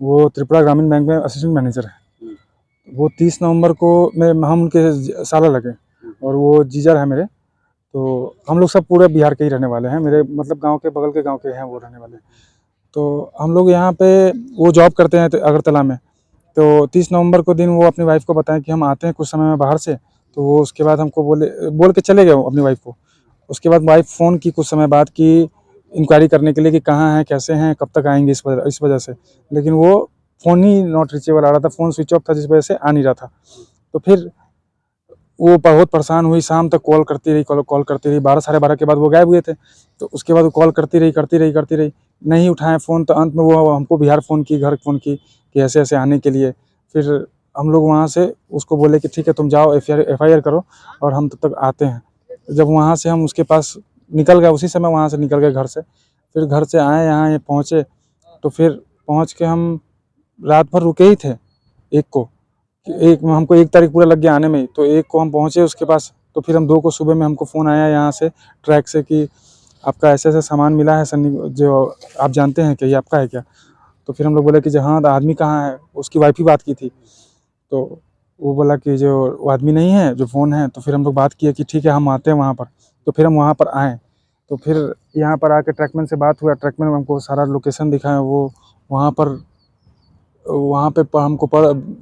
वो त्रिपुरा ग्रामीण बैंक में असिस्टेंट मैनेजर है। वो 30 नवंबर को हम उनके साला लगे और वो जीजर है मेरे। तो हम लोग सब पूरे बिहार के ही रहने वाले हैं, मेरे मतलब गांव के बगल के गांव के हैं वो रहने वाले। तो हम लोग यहाँ पे वो जॉब करते हैं अगरतला में। तो 30 नवंबर को दिन वो अपनी वाइफ को बताएं कि हम आते हैं कुछ समय में बाहर से। तो वो उसके बाद हमको बोल के चले गए अपनी वाइफ को। उसके बाद वाइफ फ़ोन की कुछ समय बाद की इंक्वायरी करने के लिए कि कहाँ हैं, कैसे हैं, कब तक आएंगे, इस वजह से। लेकिन वो फ़ोन ही नॉट रीचेबल आ रहा था, फ़ोन स्विच ऑफ था, जिस वजह से आ नहीं रहा था। तो फिर वो बहुत परेशान हुई, शाम तक कॉल करती रही, कॉल करती रही। 12 साढ़े 12 के बाद वो गायब हुए थे। तो उसके बाद वो कॉल करती रही, नहीं उठाए फ़ोन। तो अंत में वो हमको बिहार फ़ोन की, घर फ़ोन की कि ऐसे-ऐसे आने के लिए। फिर हम लोग वहाँ से उसको बोले कि ठीक है तुम जाओ, एफआईआर करो और हम तब तक आते हैं। जब वहाँ से हम उसके पास निकल गए, उसी समय वहाँ से निकल गए घर से। फिर घर से आए, यहाँ ये पहुँचे। तो फिर पहुँच के हम रात भर रुके ही थे। हमको 1 तारीख पूरा लग गया आने में। तो 1 को हम पहुँचे उसके पास। तो फिर हम 2 को सुबह में हमको फ़ोन आया यहाँ से ट्रैक से कि आपका ऐसे-ऐसे सामान मिला है सन्नी, जो आप जानते हैं क्या, ये आपका है क्या? तो फिर हम लोग बोले कि जो हाँ, आदमी कहाँ है? उसकी वाइफ ही बात की थी। तो वो बोला कि जो वो आदमी नहीं है, जो फ़ोन है। तो फिर हम लोग बात किए कि ठीक है हम आते हैं वहाँ पर। तो फिर हम वहाँ पर आए। तो फिर यहाँ पर आके ट्रकमैन से बात हुआ, ट्रकमैन हमको सारा लोकेशन दिखाया। वो वहाँ पे हमको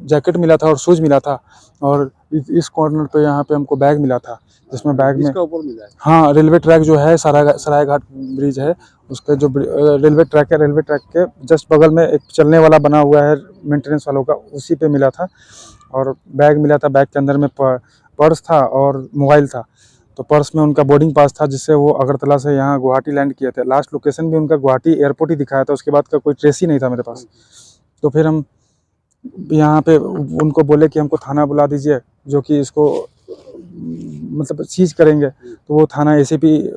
जैकेट मिला था और शूज़ मिला था। और इस कॉर्नर पे यहाँ पे हमको बैग मिला था, जिसमें बैग में इसका ऊपर मिला है। हाँ, रेलवे ट्रैक जो है सरायघाट ब्रिज है, उसके जो रेलवे ट्रैक है, रेलवे ट्रैक के जस्ट बगल में एक चलने वाला बना हुआ है मेंटेनेंस वालों का, उसी पे मिला था। और बैग मिला था, बैग के अंदर में पर्स था और मोबाइल था। तो पर्स में उनका बोर्डिंग पास था, जिससे वो अगरतला से यहाँ गुवाहाटी लैंड किए थे। लास्ट लोकेशन भी उनका गुवाहाटी एयरपोर्ट ही दिखाया था, उसके बाद का कोई ट्रेस ही नहीं था मेरे पास। तो फिर हम यहाँ पे उनको बोले कि हमको थाना बुला दीजिए, जो कि इसको मतलब सीज करेंगे। तो वो थाना ACP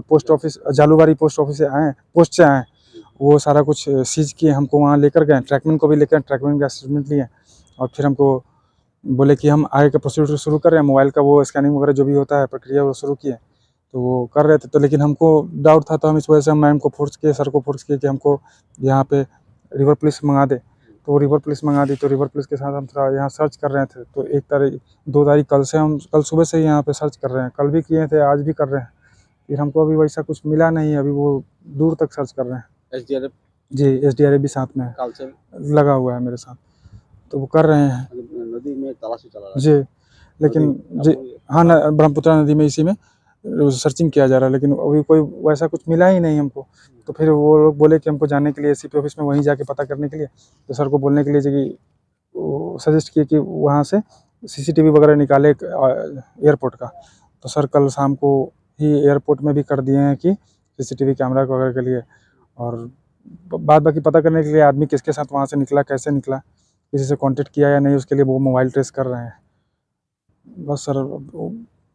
post office Jalukbari post office से आए, पोस्ट से आए। वो सारा कुछ सीज किए, हमको वहाँ लेकर गए, ट्रैकमैन को भी लेकर, ट्रैकमैन का स्टेटमेंट लिए। और फिर हमको बोले कि हम आगे का प्रोसीड्यूर शुरू कर रहे हैं, मोबाइल का वो स्कैनिंग वगैरह जो भी होता है प्रक्रिया वो शुरू किए। तो वो कर रहे थे। तो लेकिन हमको डाउट था, तो हम इस वजह से हम मैम को फोर्स किए, सर को फोर्स किए कि हमको यहाँ पे रिवर पुलिस मंगा दे। तो रिवर पुलिस मंगा दी। तो रिवर पुलिस के साथ हम थोड़ा यहाँ सर्च कर रहे थे। तो 2 तारीख कल सुबह से ही यहाँ पे सर्च कर रहे हैं, कल भी किए थे, आज भी कर रहे हैं। फिर हमको अभी वैसा कुछ मिला नहीं, अभी वो दूर तक सर्च कर रहे हैं। एसडीआरएफ जी, एसडीआरएफ भी साथ में है, लगा हुआ है मेरे साथ। तो वो कर रहे हैं नदी में तलाशी चला रहा है। जी। लेकिन जी हाँ, ब्रह्मपुत्रा नदी में इसी में सर्चिंग किया जा रहा है, लेकिन अभी कोई वैसा कुछ मिला ही नहीं हमको। तो फिर वो लोग बोले कि हमको जाने के लिए एसीपी ऑफिस में, वहीं जाके पता करने के लिए। तो सर को बोलने के लिए कि वो सजेस्ट किए कि वहाँ से सीसीटीवी वगैरह निकाले एयरपोर्ट का। तो सर कल शाम को ही एयरपोर्ट में भी कर दिए हैं कि सीसीटीवी कैमरा वगैरह के लिए। और बाद बाकी पता करने के लिए आदमी किसके साथ वहाँ से निकला, कैसे निकला, किसी से कांटेक्ट किया या नहीं, उसके लिए वो मोबाइल ट्रेस कर रहे हैं। बस सर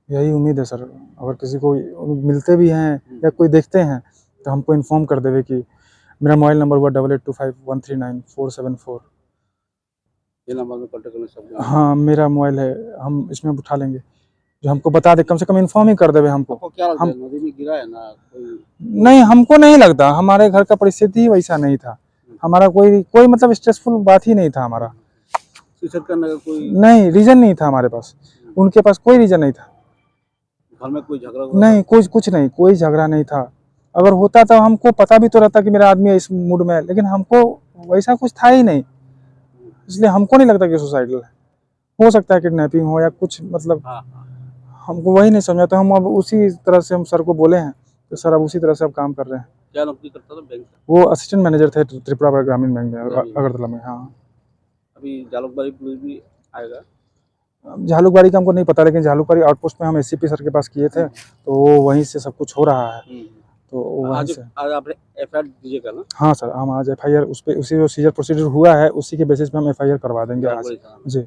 यही उम्मीद है सर, अगर किसी को मिलते भी हैं या कोई देखते हैं तो हमको इन्फॉर्म कर देवे कि मेरा मोबाइल नंबर हुआ 8825139474। ये नंबर में कांटेक्ट करने सब। हाँ, मेरा मोबाइल है, हम इसमें उठा लेंगे। जो हमको बता दे, कम से कम इन्फॉर्म ही कर देवे हमको। आपको क्या लगता हम है नदी में गिरा है ना कोई? नहीं, हमको नहीं लगता, हमारे घर का परिस्थिति ही वैसा नहीं था। हमारा कोई मतलब स्ट्रेसफुल बात ही नहीं था हमारा। सुसाइड करने का कोई नहीं, रीज़न नहीं था हमारे पास, उनके पास कोई रीज़न नहीं था। घर में कोई झगड़ा नहीं, कुछ नहीं, कोई झगड़ा नहीं था। अगर होता तो हमको पता भी तो रहता कि मेरा आदमी इस मूड में है, लेकिन हमको वैसा कुछ था ही नहीं। इसलिए हमको नहीं लगता कि सुसाइडल है। हो सकता है किडनैपिंग हो या कुछ, मतलब हमको वही नहीं समझा। तो हम अब उसी तरह से हम सर को बोले हैं, तो सर अब उसी तरह से अब काम कर रहे हैं। क्या नौकरी करता था बैंक में? वो असिस्टेंट मैनेजर थे त्रिपुरा ग्रामीण बैंक में, अगरतला में। हाँ, अभी जालूकबाड़ी पुलिस भी आएगा। झालुकबाड़ी का हमको नहीं पता, लेकिन झालुकबाड़ी आउटपोस्ट में हम एसीपी सर के पास किए थे, तो वो वहीं से सब कुछ हो रहा है। तो वहीं से आज आपने एफआईआर दीजिएगा ना? हाँ सर, हम आज एफआईआर उस पे, उसी जो सीजर प्रोसीजर हुआ है उसी के बेसिस पे हम एफआईआर करवा देंगे आज। जी।